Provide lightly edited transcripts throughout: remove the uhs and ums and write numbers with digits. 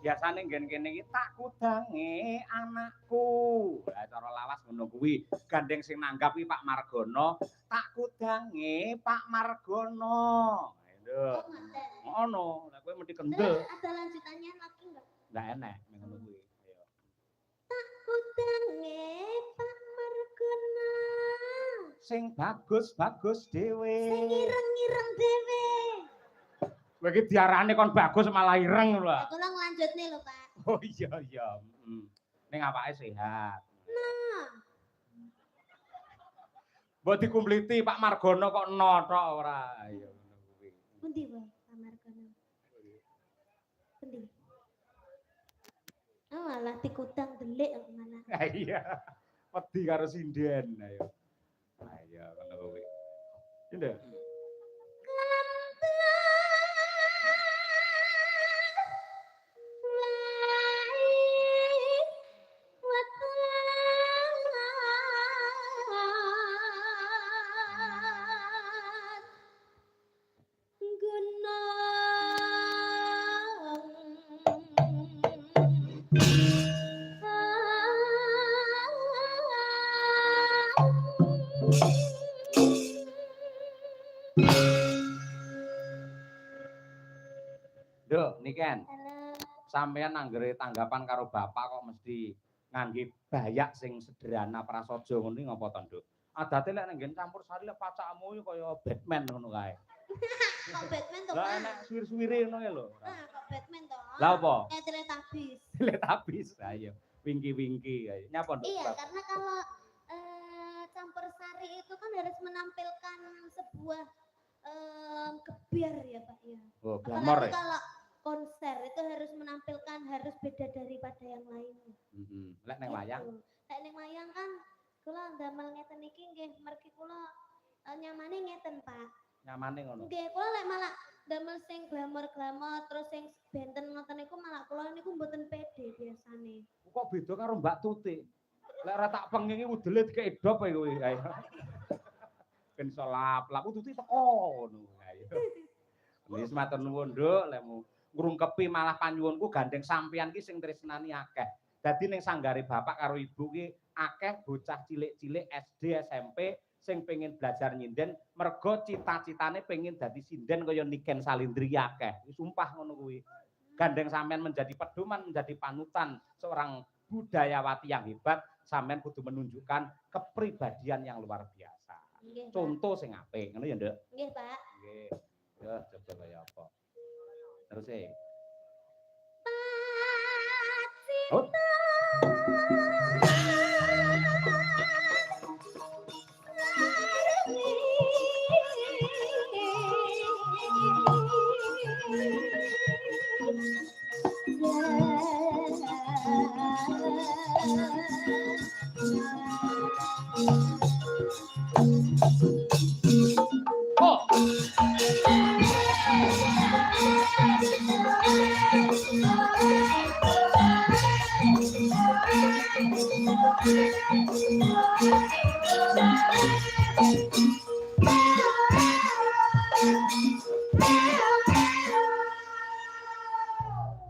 biasane nggen kene iki tak kudange anakku. Lah cara lawas ngono kuwi. Gandeng sing nanggap iki Pak Margono, tak kudange Pak Margono. Lho. Ngono, lah kowe mesti kendel. Ada lanjutannya lagi enggak? Ndak enek ngono kuwi. Ayo. Tak kudange Pak Margono. Sing bagus-bagus dhewe. Sing ireng-ireng dhewe. Kowe iki diarani kon bagus malah ireng lho. Kula nglanjutne lho, Pak. Oh iya iya. Ning awake sehat. Nah. Mbok dikumpliti Pak Margono kok no tok ora. Ya ngono kuwi. Pundi wae Pak Margono? Pundi? Oh, alah tikudang delik kok malah. Iya. Wedi karo sinden ayo. Ayo ngono kuwi. Ini Duh, niken. Sampeyan anggere tanggapan karo bapak kok mesti ngangge bayak sing sederhana prasaja ngono iki ngapa to, Nduk? Adate lek nang nggen campur sari lek pacakmu iki kaya Batman ngono kae. Kok Batman to, Pak? Lah enak suwir-suwire ngono ya lho. Nah, kok Batman to? Lah apa? Teletubbies. Teletubbies. Ayo, winki-winki ayo. Nyapa, Nduk? Iya, karena kalau campur sari itu kan harus menampilkan sebuah gebyar ya, Pak ya. Oh, glamor ya. Kalau konser itu harus menampilkan harus beda daripada yang lainnya. Lek neng wayang. Lek neng wayang kan kula ndamel ngeten iki nggih mergi kula nyamane ngeten, Pak. Nyamane ngono. Nggih, kula lek malah damel sing glamor-glamor terus sing benten ngoten niku malah kula niku mboten pede biasane. Kok beda karo Mbak Tuti? Lek ora tak pengengi udele dikek edop ae kowe. Ayo. Ben iso lap-lap Tuti teko ngono. Ayo. Wis matur nuwun, Nduk, lekmu ngrungkepi malah panyuwunku gandeng sampeyan ki sing tresnani akeh. Dadi ning sanggare bapak karo ibu ki akeh bocah cilik-cilik SD, SMP sing pengen belajar nyinden mergo cita-citane pengen dadi sinden kaya Niken Salindri akeh. Sumpah ngono kuwi. Gandeng sampean menjadi pedoman, menjadi panutan seorang budayawati yang hebat, sampean kudu menunjukkan kepribadian yang luar biasa. Nggih, Contoh sing apik, ngono ya, Nduk? Nggih, Pak. Nggih. Ya, coba kaya apa? Terus e. Oh.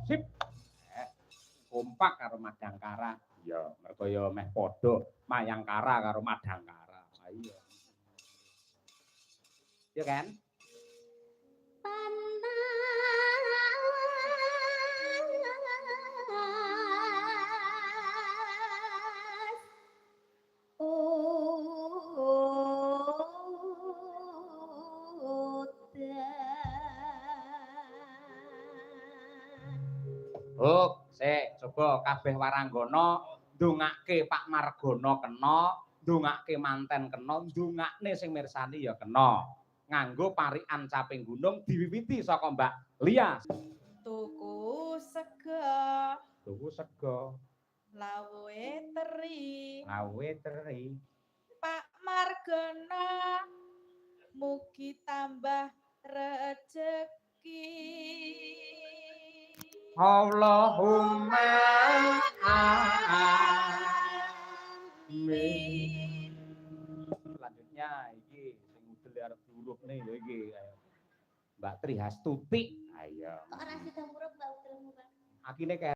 Sip. Kompak karo Madangkara. Ya, mergo ya meh padha Mayangkara karo Madangkara. Ayo. Ya kan? Oh, sik, coba kabeh waranggana ndongake Pak Margono kena, ndongake manten kena, ndongakne sing mirsani ya kena. Nganggo parikan caping gunung diwiwiti saka Mbak Lia. Tuku sega. Tuku sega. Lawuhe teri. Lawuhe teri. Pak Margono mugi tambah rejeki. Allahumma amin. Selanjutnya iki sing udel arep diurupne ya iki ayo. Mbak Tri Hastuti. Ayo. Kok ora sida murup Mbak Udelmu, Pak? Akine kayak